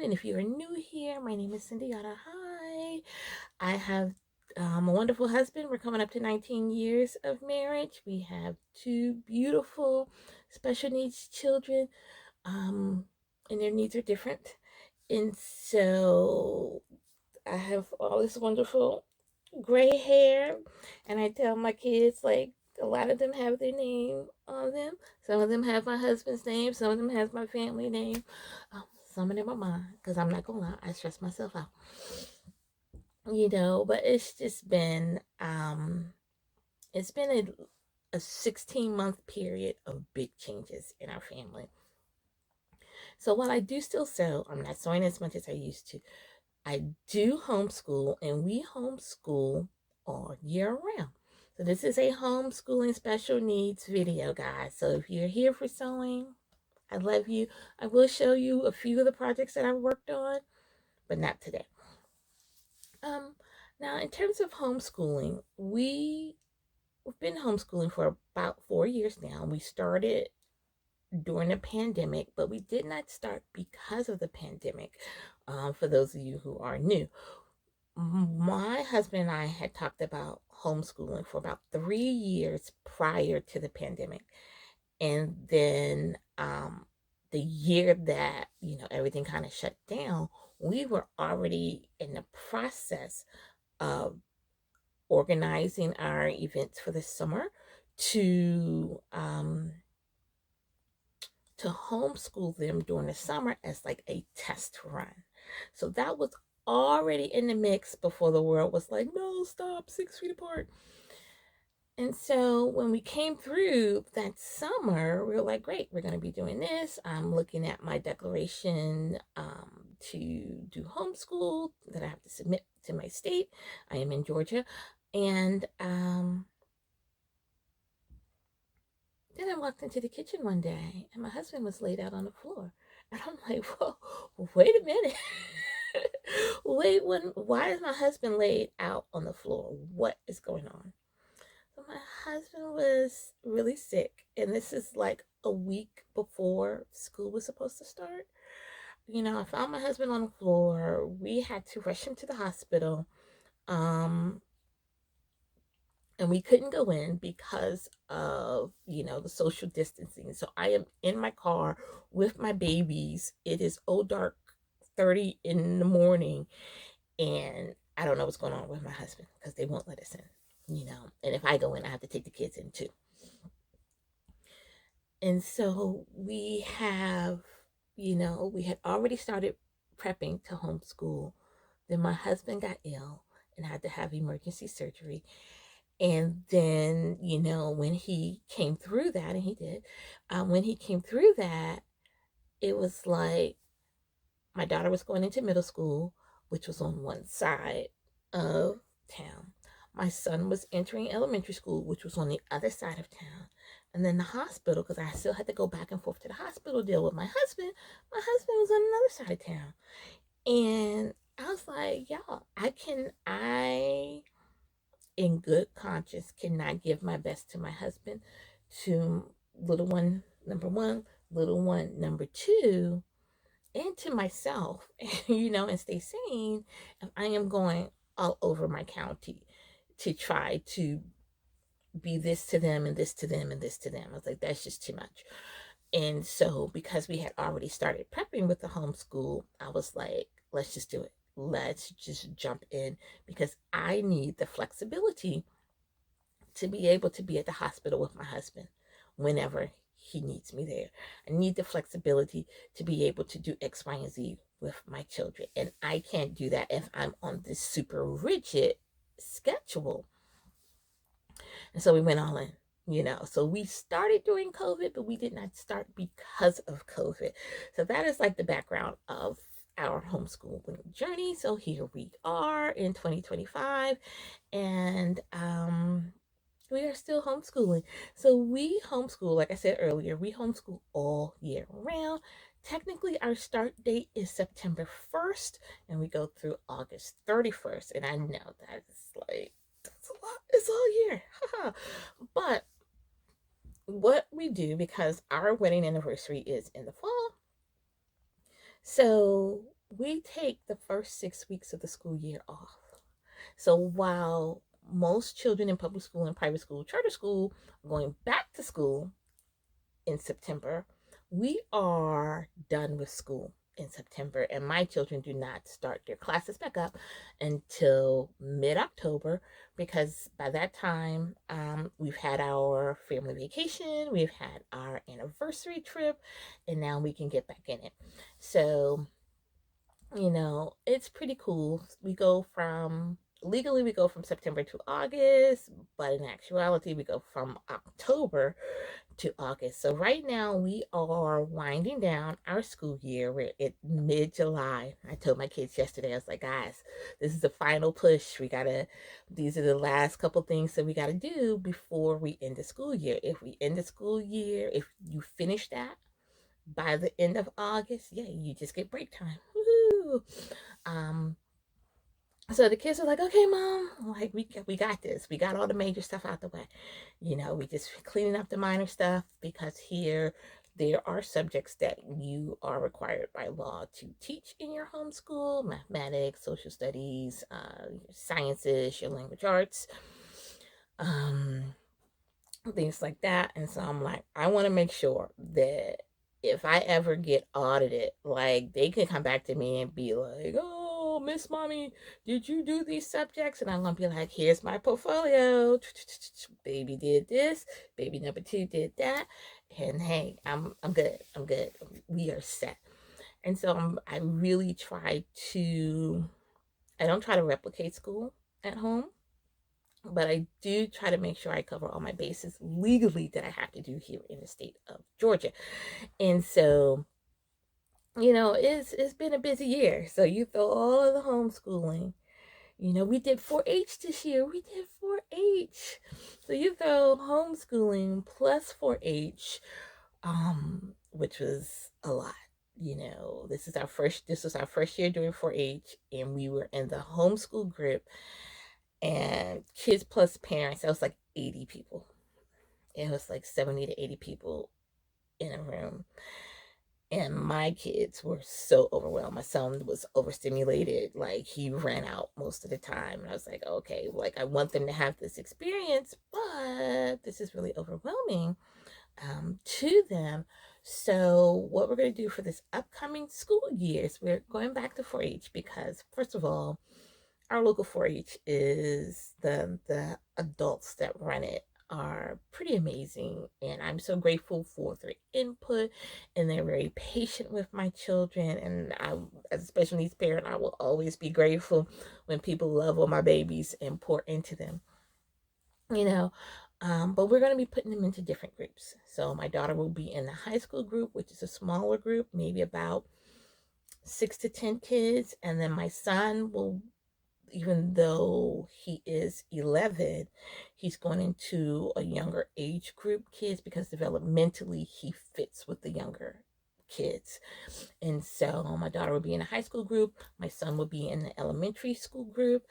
And if you are new here, my name is Cindyana. Hi. I have a wonderful husband. We're coming up to 19 years of marriage. We have two beautiful special needs children, and their needs are different. And so I have all this wonderful gray hair, and I tell my kids, like, a lot of them have their name on them. Some of them have my husband's name. Some of them has my family name. Some of them are mine, because I'm not gonna lie, I stress myself out. But it's just been it's been a 16-month period of big changes in our family. So while I do still sew, I'm not sewing as much as I used to. I do homeschool, and we homeschool all year round. So this is a homeschooling special needs video, guys. So if you're here for sewing, I love you. I will show you a few of the projects that I've worked on, but not today. Now, in terms of homeschooling, we've been homeschooling for about 4 years now. We started during the pandemic, but we did not start because of the pandemic. For those of you who are new, my husband and I had talked about homeschooling for about 3 years prior to the pandemic. And then the year that, everything kind of shut down, we were already in the process of organizing our events for the summer to homeschool them during the summer as like a test run. So that was already in the mix before the world was like, no, stop, 6 feet apart. And so when we came through that summer, we were like, great, we're going to be doing this. I'm looking at my declaration to do homeschool that I have to submit to my state. I am in Georgia. And then I walked into the kitchen one day, and my husband was laid out on the floor. And I'm like, whoa, wait a minute. Why is my husband laid out on the floor? What is going on? So my husband was really sick, and this is like a week before school was supposed to start. I found my husband on the floor. We had to rush him to the hospital. And we couldn't go in because of, the social distancing. So I am in my car with my babies. It is dark 30 in the morning, and I don't know what's going on with my husband because they won't let us in, and if I go in, I have to take the kids in too. And so we have, we had already started prepping to homeschool. Then my husband got ill and had to have emergency surgery. And then, when he came through that, and he did, when he came through that, it was like my daughter was going into middle school, which was on one side of town. My son was entering elementary school, which was on the other side of town. And then the hospital, because I still had to go back and forth to the hospital, deal with my husband was on another side of town. And I was like, y'all, I in good conscience cannot give my best to my husband, to little one number one, little one number two, and to myself, and stay sane if I am going all over my county to try to be this to them and this to them and this to them. I was like, that's just too much. And so because we had already started prepping with the homeschool, I was like, let's just do it. Let's just jump in, because I need the flexibility to be able to be at the hospital with my husband whenever he needs me there. I need the flexibility to be able to do X, Y, and Z with my children. And I can't do that if I'm on this super rigid schedule. And so we went all in. So we started during COVID, but we did not start because of COVID. So that is like the background of our homeschooling journey. So here we are in 2025, and we are still homeschooling. So we homeschool, like I said earlier, we homeschool all year round. Technically, our start date is September 1st, and we go through August 31st. And I know that's like, that's a lot. It's all year. But what we do, because our wedding anniversary is in the fall, so we take the first 6 weeks of the school year off. So while most children in public school and private school, charter school, are going back to school in September, we are done with school in September, and my children do not start their classes back up until mid-October, because by that time we've had our family vacation, we've had our anniversary trip, and now we can get back in it. So it's pretty cool. Legally we go from September to August, but in actuality we go from October to August. So right now we are winding down our school year. We're at mid-July. I told my kids yesterday, I was like, guys, this is the final push. These are the last couple things that we got to do before we end the school year. If we end the school year, if you finish that by the end of August, yeah, you just get break time. Woohoo! Um, so the kids are like, okay, mom, like we got this. We got all the major stuff out the way. We just cleaning up the minor stuff, because here there are subjects that you are required by law to teach in your homeschool: mathematics, social studies, sciences, your language arts, um, things like that. And so I'm like, I want to make sure that if I ever get audited, like they can come back to me and be like, oh, Miss Mommy, did you do these subjects? And I'm gonna be like, here's my portfolio. Baby did this, baby number two did that. And hey, I'm good. I'm good. We are set. And so I really try to I don't try to replicate school at home, but I do try to make sure I cover all my bases legally that I have to do here in the state of Georgia. And so, it's been a busy year. So you throw all of the homeschooling. We did 4-H this year. We did 4-H. So you throw homeschooling plus 4-H, which was a lot. This was our first year doing 4-H, and we were in the homeschool group, and kids plus parents. That was like 80 people. It was like 70 to 80 people in a room. And my kids were so overwhelmed. My son was overstimulated. Like, he ran out most of the time. And I was like, okay, like, I want them to have this experience, but this is really overwhelming to them. So what we're going to do for this upcoming school year is we're going back to 4-H, because first of all, our local 4-H is the adults that run it are pretty amazing, and I'm so grateful for their input, and they're very patient with my children. And I, as a special needs parent, I will always be grateful when people love on my babies and pour into them. But we're going to be putting them into different groups. So my daughter will be in the high school group, which is a smaller group, maybe about 6 to 10 kids, and then my son will, even though he is 11, he's going into a younger age group kids, because developmentally he fits with the younger kids. And so my daughter will be in a high school group, my son will be in the elementary school group,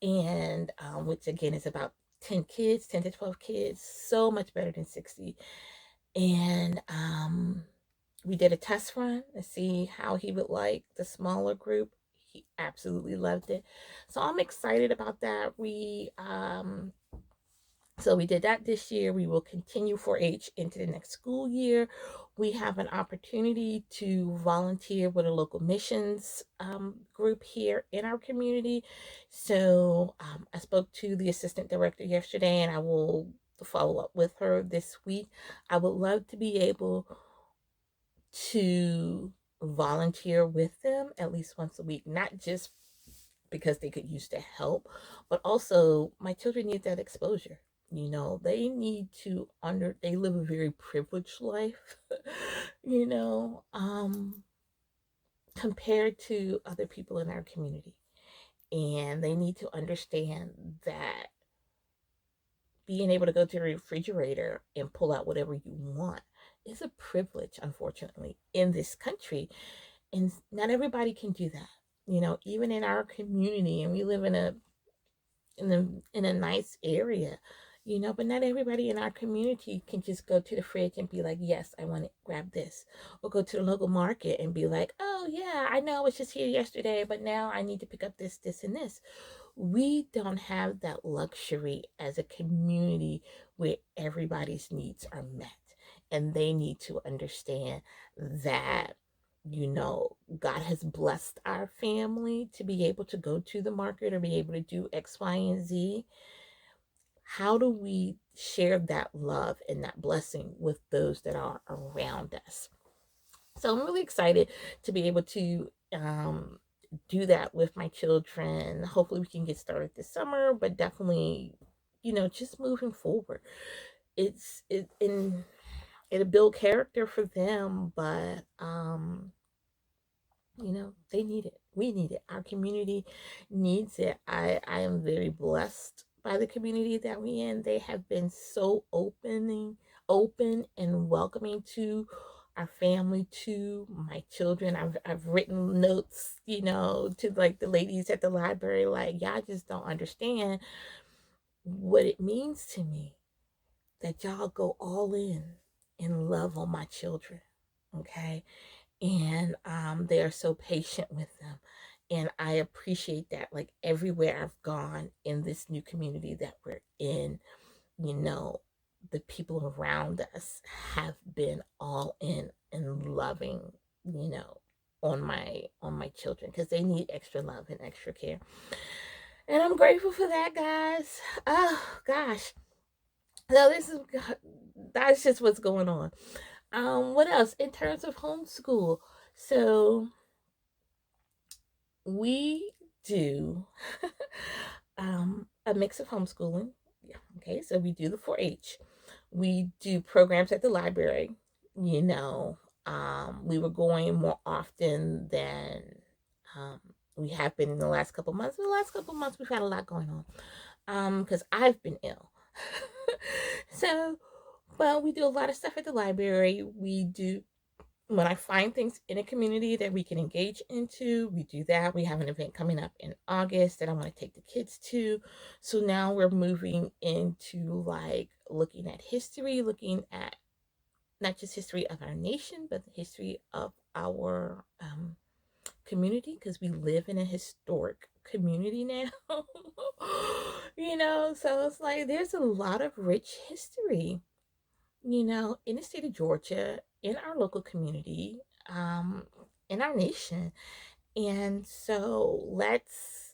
and which again is about 10 kids, 10 to 12 kids, so much better than 60. And we did a test run to see how he would like the smaller group. He absolutely loved it. So I'm excited about that. So we did that this year. We will continue 4-H into the next school year. We have an opportunity to volunteer with a local missions group here in our community. So I spoke to the assistant director yesterday, and I will follow up with her this week. I would love to be able to volunteer with them at least once a week, not just because they could use the help, but also my children need that exposure. They need to they live a very privileged life, you know, compared to other people in our community. And they need to understand that being able to go to the refrigerator and pull out whatever you want is a privilege, unfortunately, in this country. And not everybody can do that. Even in our community, and we live in a nice area, but not everybody in our community can just go to the fridge and be like, yes, I want to grab this, or go to the local market and be like, oh yeah, I know I was just here yesterday, but now I need to pick up this and this. We don't have that luxury as a community where everybody's needs are met, and they need to understand that God has blessed our family to be able to go to the market or be able to do X, Y, and Z. How do we share that love and that blessing with those that are around us? So I'm really excited to be able to do that with my children. Hopefully, we can get started this summer, but definitely, just moving forward. It'll build character for them, but they need it. We need it. Our community needs it. I am very blessed by the community that we in. They have been so open and welcoming to our family, to my children. I've written notes, to like the ladies at the library, like, y'all just don't understand what it means to me that y'all go all in love on my children. Okay. And they are so patient with them, and I appreciate that. Like, everywhere I've gone in this new community that we're in, you know the people around us have been all in and loving, you know on my children, because they need extra love and extra care, and I'm grateful for that, guys. Oh gosh. So that's just what's going on. What else in terms of homeschool? So we do a mix of homeschooling. Yeah, okay, so we do the 4-H. We do programs at the library. We were going more often than we have been in the last couple months. In the last couple months, we've had a lot going on because I've been ill. So, but we do a lot of stuff at the library. We do when I find things in a community that we can engage into, we do that. We have an event coming up in August that I want to take the kids to. So now we're moving into like looking at history, looking at not just history of our nation, but the history of our community, because we live in a historic community now. So it's like there's a lot of rich history, in the state of Georgia, in our local community, in our nation. And so let's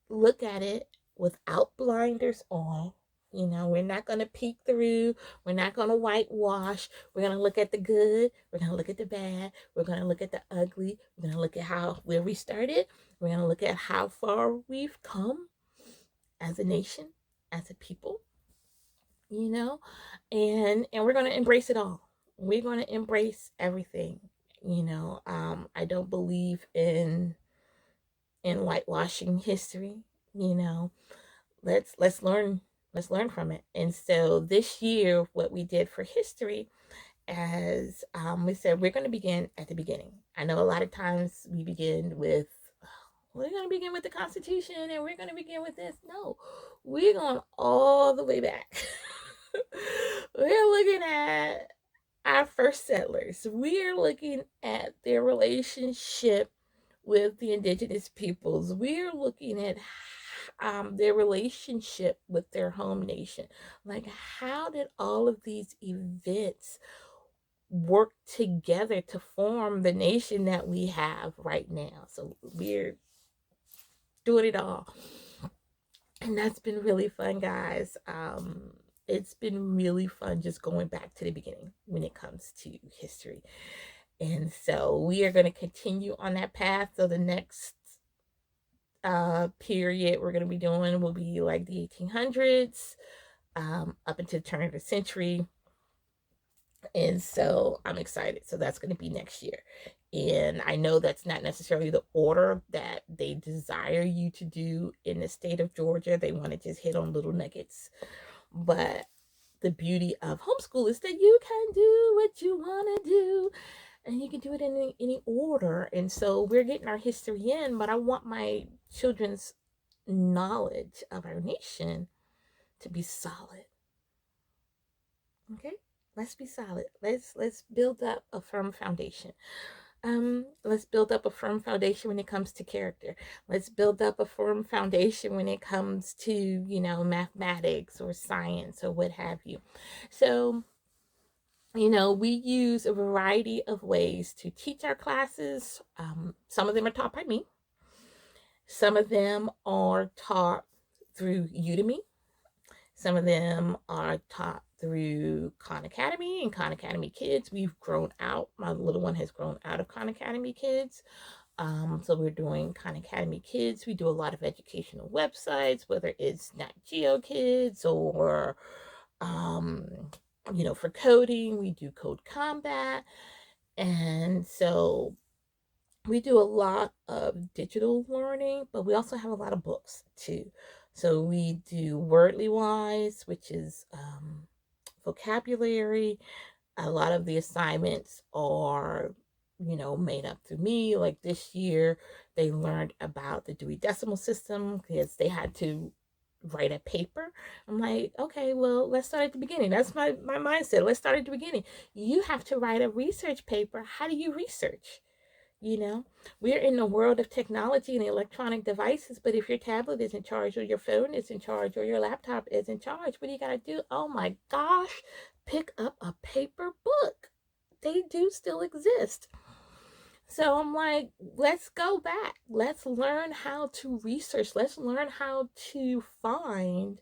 look at it without blinders on. We're not going to peek through. We're not going to whitewash. We're going to look at the good. We're going to look at the bad. We're going to look at the ugly. We're going to look at where we started. We're going to look at how far we've come as a nation, as a people, and we're going to embrace it all. We're going to embrace everything. I don't believe in whitewashing history. Let's learn from it. And so this year, what we did for history, as we said, we're going to begin at the beginning. I know a lot of times we begin with, we're going to begin with the Constitution and we're going to begin with this. No, we're going all the way back. We're looking at our first settlers. We're looking at their relationship with the indigenous peoples. We're looking at their relationship with their home nation. Like, how did all of these events work together to form the nation that we have right now? So we're doing it all. And that's been really fun, guys. It's been really fun just going back to the beginning when it comes to history. And so we are going to continue on that path. So the next period we're going to be doing will be like the 1800s up until the turn of the century. And so I'm excited. So that's going to be next year. And I know that's not necessarily the order that they desire you to do in the state of Georgia. They want to just hit on little nuggets. But the beauty of homeschool is that you can do what you want to do, and you can do it in any order. And so we're getting our history in, but I want my children's knowledge of our nation to be solid. Okay, let's be solid. Let's build up a firm foundation. Let's build up a firm foundation when it comes to character. Let's build up a firm foundation when it comes to, mathematics or science or what have you. So, we use a variety of ways to teach our classes. Some of them are taught by me. Some of them are taught through Udemy. Some of them are taught through Khan Academy and Khan Academy Kids. We've grown out. My little one has grown out of Khan Academy Kids. So we're doing Khan Academy Kids. We do a lot of educational websites, whether it's Nat Geo Kids or, for coding, we do Code Combat. And so we do a lot of digital learning, but we also have a lot of books too. So we do Wordly Wise, which is vocabulary. A lot of the assignments are, made up through me. Like this year, they learned about the Dewey Decimal System because they had to write a paper. I'm like, okay, well, let's start at the beginning. That's my mindset. Let's start at the beginning. You have to write a research paper. How do you research? You know, we're in the world of technology and electronic devices, but if your tablet is in charge or your phone is in charge or your laptop is in charge, what do you got to do? Oh my gosh, pick up a paper book. They do still exist. So I'm like, let's go back. Let's learn how to research. Let's learn how to find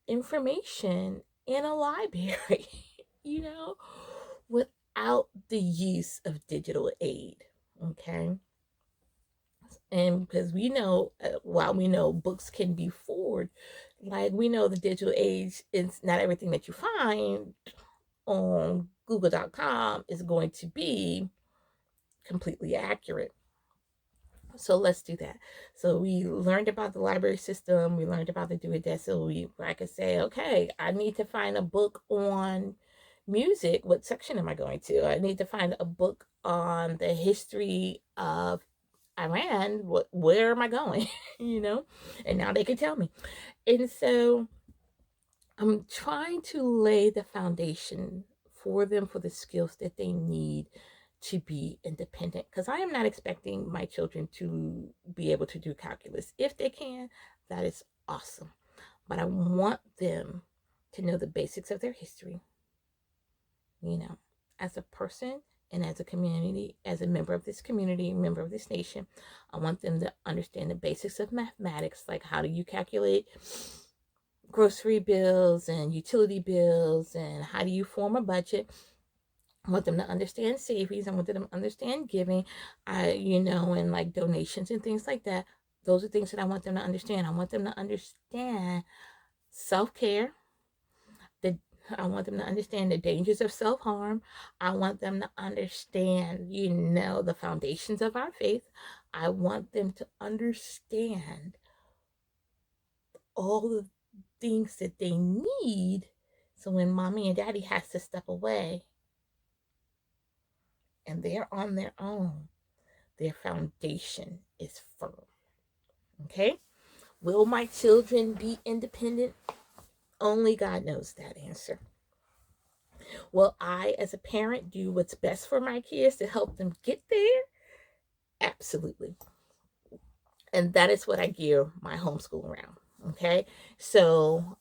information in a library, you know, without the use of digital aid. Okay. And because we know, while we know books can be forward, like we know the digital age, it's not everything that you find on google.com is going to be completely accurate. So let's do that. So we learned about the library system. We learned about the do it desk. So I could say, okay, I need to find a book on music. What section am I going to? I need to find a book on the history of Iran. Where am I going? And now they can tell me. And so I'm trying to lay the foundation for them for the skills that they need to be independent, because I am not expecting my children to be able to do calculus. If they can, that is awesome. But I want them to know the basics of their history, as a person and as a community, as a member of this community, member of this nation. I want them to understand the basics of mathematics, like how do you calculate grocery bills and utility bills, and how do you form a budget. I want them to understand savings. I want them to understand giving, and like donations and things like that. Those are things that I want them to understand. I want them to understand self-care. I want them to understand the dangers of self-harm. I want them to understand, the foundations of our faith. I want them to understand all the things that they need, so when mommy and daddy has to step away and they're on their own, their foundation is firm. Okay? Will my children be independent? Only God knows that answer. Will I, as a parent, do what's best for my kids to help them get there? Absolutely. And that is what I gear my homeschool around. Okay? So,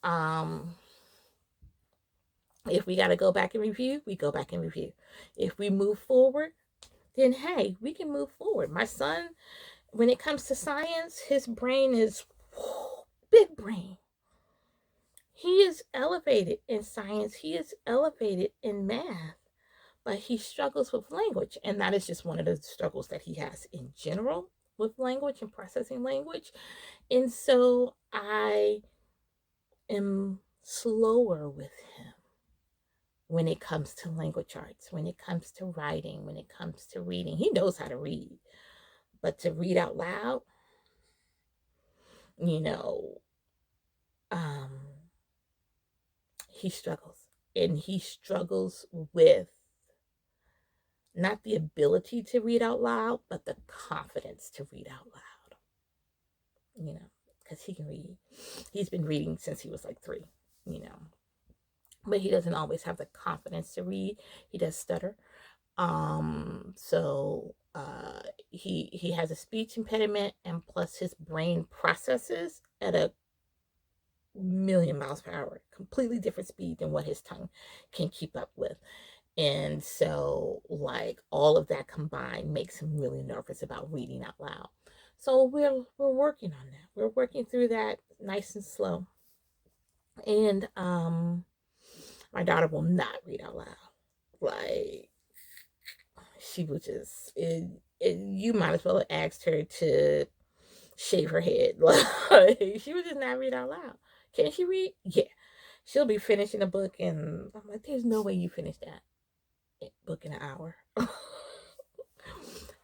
if we got to go back and review, we go back and review. If we move forward, then hey, we can move forward. My son, when it comes to science, his brain is big brain. He is elevated in science. He is elevated in math, but he struggles with language. And that is just one of the struggles that he has in general with language and processing language. And so I am slower with him when it comes to language arts, when it comes to writing, when it comes to reading. He knows how to read, but to read out loud, you know, um, he struggles. And he struggles with not the ability to read out loud, but the confidence to read out loud, because he can read. He's been reading since he was like 3, but he doesn't always have the confidence to read. He does stutter. So he has a speech impediment, and plus his brain processes at a million miles per hour, completely different speed than what his tongue can keep up with. And so, like, all of that combined makes him really nervous about reading out loud. So we're working on that. We're working through that nice and slow. And my daughter will not read out loud. Like, she was just you might as well have asked her to shave her head. Like, she would just not read out loud. Can she read? Yeah. She'll be finishing a book, and I'm like, there's no way you finish that book in an hour.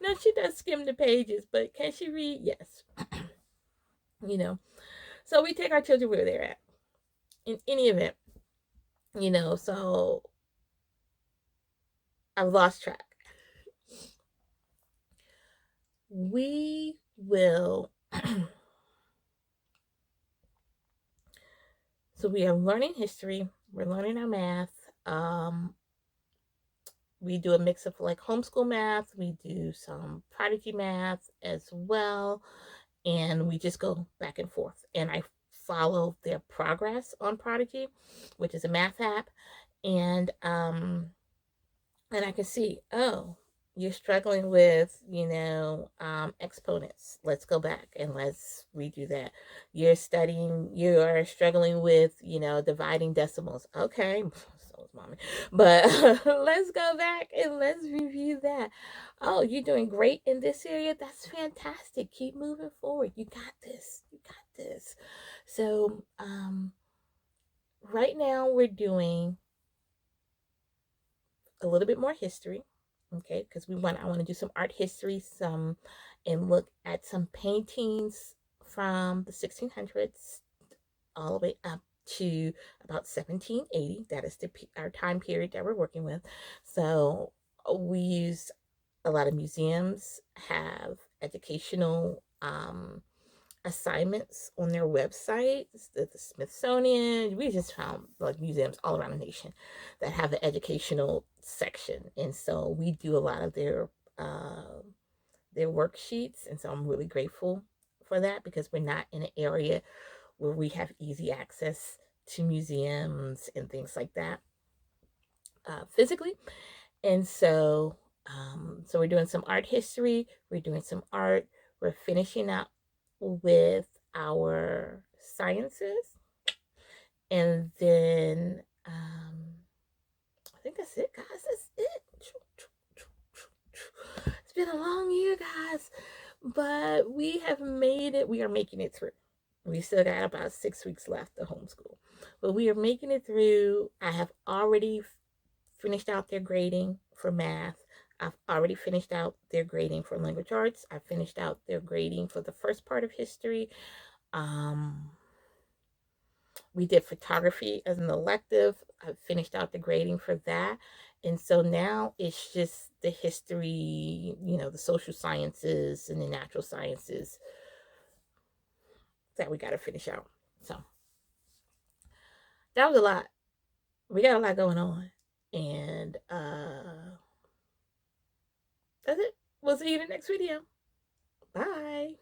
No, she does skim the pages, but can she read? Yes. You know. So we take our children where they're at. In any event, so I've lost track. We will so we are learning history, we're learning our math. We do a mix of like homeschool math, we do some prodigy math as well, and we just go back and forth. And I follow their progress on Prodigy, which is a math app, and I can see, oh, you're struggling with, exponents. Let's go back and let's redo that. You are struggling with, dividing decimals. Okay, so is mommy. But let's go back and let's review that. Oh, you're doing great in this area. That's fantastic. Keep moving forward. You got this. You got this. So, right now we're doing a little bit more history, okay, because I want to do some art history, and look at some paintings from the 1600s all the way up to about 1780. That is our time period that we're working with. So we use a lot of museums have educational assignments on their websites. The Smithsonian, we just found like museums all around the nation that have an educational section, and so we do a lot of their worksheets, and so I'm really grateful for that because we're not in an area where we have easy access to museums and things like that physically. And so we're doing some art history, we're doing some art, we're finishing up with our sciences, and then I think that's it, guys. That's it. It's been a long year, guys, but we have made it. We are making it through. We still got about 6 weeks left to homeschool, but we are making it through. I have already finished out their grading for math. I've already finished out their grading for language arts. I finished out their grading for the first part of history. We did photography as an elective. I finished out the grading for that. And so now it's just the history, the social sciences and the natural sciences that we got to finish out. So that was a lot. We got a lot going on. And that's it. We'll see you in the next video. Bye.